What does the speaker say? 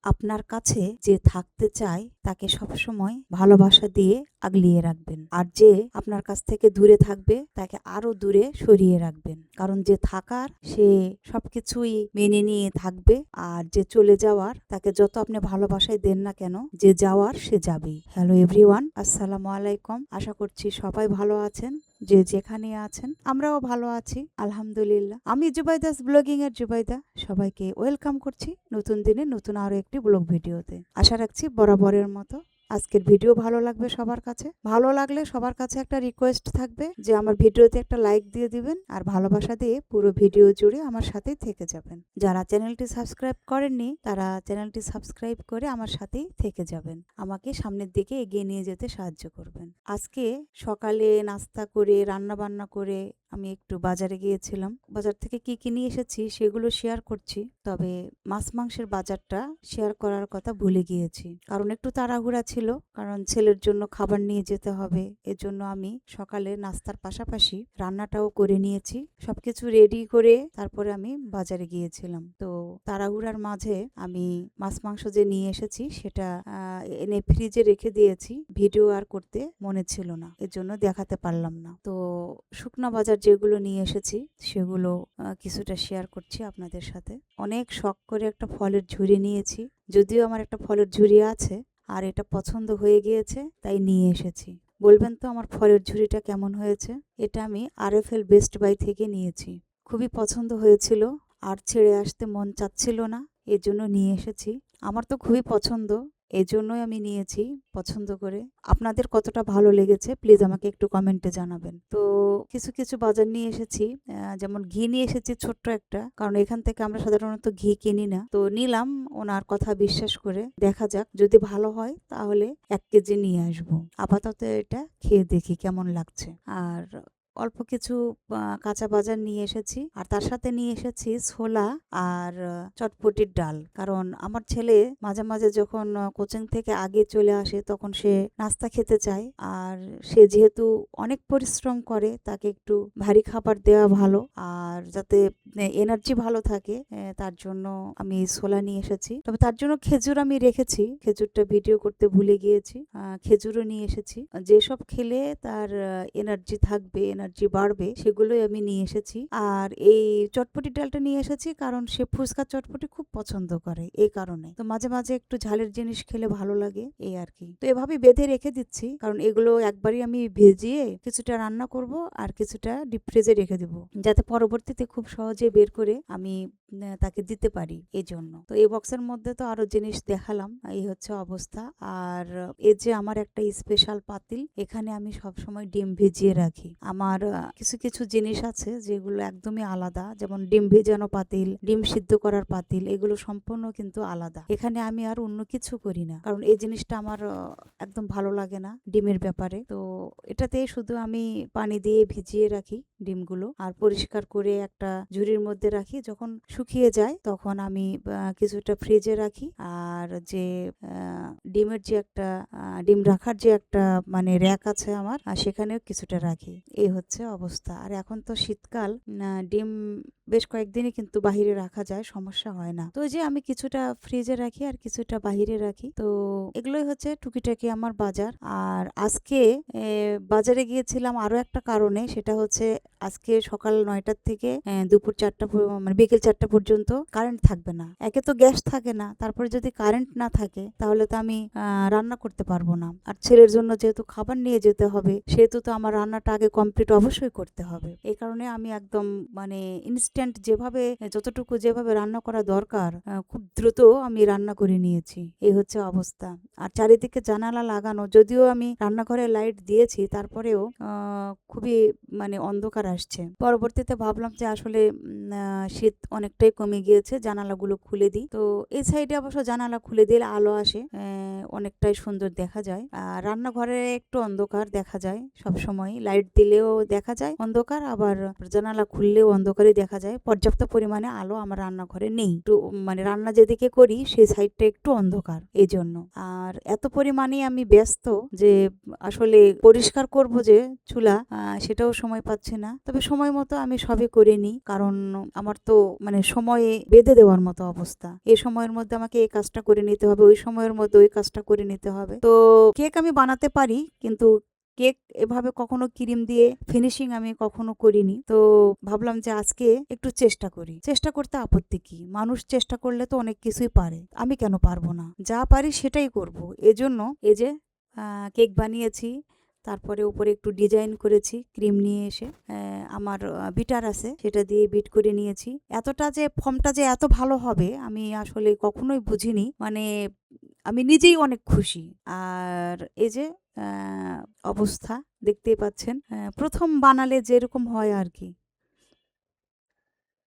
আপনার কাছে যে থাকতে চায় তাকে সবসময় ভালোবাসা দিয়ে আগলিয়ে রাখবেন, আর যে আপনার কাছ থেকে দূরে থাকবে তাকে আরো দূরে সরিয়ে রাখবেন। কারণ যে থাকার সে সবকিছুই মেনে নিয়ে থাকবে, আর যে চলে যাওয়ার তাকে যত আপনি ভালোবাসায় দেন না কেন, যে যাওয়ার সে যাবেই। হ্যালো এভরিওয়ান, আসসালামু আলাইকুম। আশা করছি সবাই ভালো আছেন, যে যেখানে আছেন। আমরাও ভালো আছি আলহামদুলিল্লাহ। আমি জুবাইদাস ব্লগিং এর জুবাইদা সবাইকে ওয়েলকাম করছি নতুন দিনে নতুন আরো একটি ব্লগ ভিডিওতে। আশা রাখছি বরাবরের মতো আজকের ভিডিও ভালো লাগবে সবার কাছে। ভালো লাগলে সবার কাছে একটা রিকোয়েস্ট থাকবে যে আমার ভিডিওতে একটা লাইক দিয়ে দিবেন, আর ভালোবাসা দিয়ে পুরো ভিডিও জুড়ে আমার সাথেই থেকে যাবেন। যারা চ্যানেলটি সাবস্ক্রাইব করেননি তারা চ্যানেলটি সাবস্ক্রাইব করে আমার সাথেই থেকে যাবেন, আমাকে সামনের দিকে এগিয়ে নিয়ে যেতে সাহায্য করবেন। আজকে সকালে নাস্তা করে রান্না বান্না করে আমি একটু বাজারে গিয়েছিলাম। বাজার থেকে কি কি নিয়ে এসেছি সেগুলো শেয়ার করছি, তবে মাছ মাংসের বাজারটা শেয়ার করার কথা ভুলে গিয়েছি, কারণ একটু তাড়াহুড়া ছিল, কারণ ছেলের জন্য খাবার নিয়ে যেতে হবে। এজন্য আমি সকালে নাস্তার পাশাপাশি রান্নাটাও করে নিয়েছি। সবকিছু রেডি করে তারপরে আমি বাজারে গিয়েছিলাম। তো তাড়াহুড়ার মাঝে আমি মাছ মাংস যে নিয়ে এসেছি সেটা এনে ফ্রিজে রেখে দিয়েছি। ভিডিও আর করতে মনে ছিল না, এজন্য দেখাতে পারলাম না। তো শুকনা বাজার যেগুলো নিয়ে এসেছি সেগুলো কিছুটা শেয়ার করছি আপনাদের সাথে। অনেক শখ করে একটা ফলের ঝুড়ি নিয়েছি, যদিও আমার একটা ফলের ঝুড়ি আছে আর এটা পছন্দ হয়ে গিয়েছে তাই নিয়ে এসেছি। বলবেন তো আমার ফলের ঝুড়িটা কেমন হয়েছে? এটা আমি RFL বেস্ট বাই থেকে নিয়েছি। খুবই পছন্দ হয়েছিল আর ছেড়ে আসতে মন চাচ্ছিল না, এজন্য নিয়ে এসেছি। আমার তো খুবই পছন্দ, এজন্যই আমি নিয়েছি পছন্দ করে। আপনাদের কতটা ভালো লেগেছে প্লিজ আমাকে একটু কমেন্টে জানাবেন। তো কিছু কিছু বাজার নিয়ে এসেছি, যেমন ঘি নিয়ে এসেছি ছোট্ট একটা, কারণ এখান থেকে আমরা সাধারণত ঘি কিনি না। তো নিলাম ওনার কথা বিশ্বাস করে, দেখা যাক যদি ভালো হয় তাহলে 1 কেজি নিয়ে আসবো। আপাতত এটা খেয়ে দেখি কেমন লাগছে। আর অল্প কিছু কাঁচা বাজার নিয়ে এসেছি, আর তার সাথে নিয়ে এসেছি ছোলা আর চটপটির ডাল। কারণ আমার ছেলে মাঝে মাঝে যখন কোচিং থেকে আগে চলে আসে তখন সে নাস্তা খেতে চায়, আর সে যেহেতু অনেক পরিশ্রম করে তাকে একটু ভারী খাবার দেওয়া ভালো, আর যাতে এনার্জি ভালো থাকে, তার জন্য আমি ছোলা নিয়ে এসেছি। তবে তার জন্য খেজুর আমি রেখেছি, খেজুরটা ভিডিও করতে ভুলে গিয়েছি। খেজুরও নিয়ে এসেছি, যেসব খেলে তার এনার্জি থাকবে, এনার্জি বাড়বে, সেগুলোই আমি নিয়ে এসেছি। আর এই চটপটি ডালটা নিয়ে এসেছি কারণ সে ফুচকা চটপটি খুব পছন্দ করে, এই কারণে। তো মাঝে মাঝে একটু ঝালের জিনিস খেলে ভালো লাগে, এই আর কি। তো এভাবে বেঁধে রেখে দিচ্ছি, কারণ এগুলো একবারই আমি ভেজিয়ে কিছুটা রান্না করব আর কিছুটা ডিপ ফ্রিজে রেখে দেব, যাতে পরবর্তীতে খুব সহজে বের করে আমি তাকে দিতে পারি, এই জন্য। তো এই বক্সের মধ্যে তো আরো জিনিস দেখালাম, এই হচ্ছে অবস্থা। আর এই যে আমার একটা স্পেশাল পাতিল, এখানে আমি সব সময় ডিম ভিজিয়ে রাখি। আমার কিছু কিছু জিনিস আছে যেগুলো একদমই আলাদা, যেমন ডিম ভেজানো পাতিল, ডিম সিদ্ধ করার পাতিল, এগুলো সম্পূর্ণ কিন্তু আলাদা। এখানে আমি আর অন্য কিছু করি না, কারণ এই জিনিসটা আমার একদম ভালো লাগে না ডিমের ব্যাপারে। তো এটাতে শুধু আমি পানি দিয়ে ভিজিয়ে রাখি ডিমগুলো, আর পরিষ্কার করে একটা ঝুড়ির মধ্যে রাখি। যখন শুকিয়ে যায় তখন আমি কিছুটা ফ্রিজে রাখি, আর যে ডিমের যে একটা ডিম রাখার যে একটা মানে র‍্যাক আছে আমার, সেখানেও কিছুটা রাখি। এই হচ্ছে অবস্থা। আর এখন তো শীতকাল, ডিম বেশ কয়েকদিনই কিন্তু বাহিরে রাখা যায়, সমস্যা হয় না। তো যে আমি কিছুটা ফ্রিজে রাখি আর কিছুটা বাহিরে রাখি। তো এগুলোই হচ্ছে টুকিটাকি আমার বাজার। আর আজকে বাজারে গিয়েছিলাম আরো একটা কারণে, সেটা হচ্ছে আজকে সকাল 9টার থেকে দুপুর 4টা মানে বিকেল 4টা পর্যন্ত কারেন্ট থাকবে না। একে তো গ্যাস থাকে না, তারপরে যদি কারেন্ট না থাকে তাহলে তো আমি রান্না করতে পারবো না। আর ছেলের জন্য যেহেতু খাবার নিয়ে যেতে হবে, সেহেতু তো আমার রান্নাটা আগে কমপ্লিট অবশ্যই করতে হবে। এই কারণে আমি একদম মানে ইনস্ট্যান্ট যেভাবে যেভাবে রান্না করা দরকার, খুব দ্রুত আমি রান্না করে নিয়েছি। এই হচ্ছে অবস্থা। আর চারিদিকে জানালা লাগানো, যদিও আমি রান্নাঘরে লাইট দিয়েছি তারপরেও খুবই মানে অন্ধকার আসছে। পরবর্তীতে ভাবলাম যে আসলে শীত অনেকটাই কমে গিয়েছে, জানালাগুলো খুলে দিই। তো এই সাইডে অবশ্য জানালা খুলে দিলে আলো আসে, অনেকটাই সুন্দর দেখা যায়। আর রান্নাঘরে একটু অন্ধকার দেখা যায় সব সময়, লাইট দিলেও দেখা যায় অন্ধকার, আবার জানালা খুললেও অন্ধকারই দেখা যায়। পর্যাপ্ত পরিমাণে আলো আমার রান্নাঘরে নেই, একটু মানে রান্না যেদিকে করি সেই সাইডটা একটু অন্ধকার এই জন্য। আর এত পরিমাণে আমি ব্যস্ত যে আসলে পরিষ্কার করব যে চুলা, সেটাও সময় পাচ্ছি না। তবে সময় মতো আমি সবই করে নিই, কারণ আমার তো মানে সময়ে বেঁধে দেওয়ার মতো অবস্থা। এই সময়ের মধ্যে আমাকে এই কাজটা করে নিতে হবে, ওই সময়ের মধ্যে ওই কাজটা করে নিতে হবে। তো কেক আমি বানাতে পারি, কিন্তু কেক এভাবে কখনো ক্রিম দিয়ে ফিনিশিং আমি কখনো করিনি। তো ভাবলাম যে আজকে একটু চেষ্টা করি। চেষ্টা করতে আপত্তি কি? মানুষ চেষ্টা করলে তো অনেক কিছুই পারে, আমি কেন পারবো না? যা পারি সেটাই করব। এজন্য এই যে কেক বানিয়েছি, তারপরে উপরে একটু ডিজাইন করেছি ক্রিম নিয়ে এসে। আমার বিটার আছে, সেটা দিয়ে বিট করে নিয়েছি। এতটা যে ফর্মটা যে এত ভালো হবে আমি আসলে কখনোই বুঝিনি। মানে আমি নিজেই অনেক খুশি। আর এই যে অবস্থা দেখতেই পাচ্ছেন, প্রথম বানালে যেরকম হয় আর কি,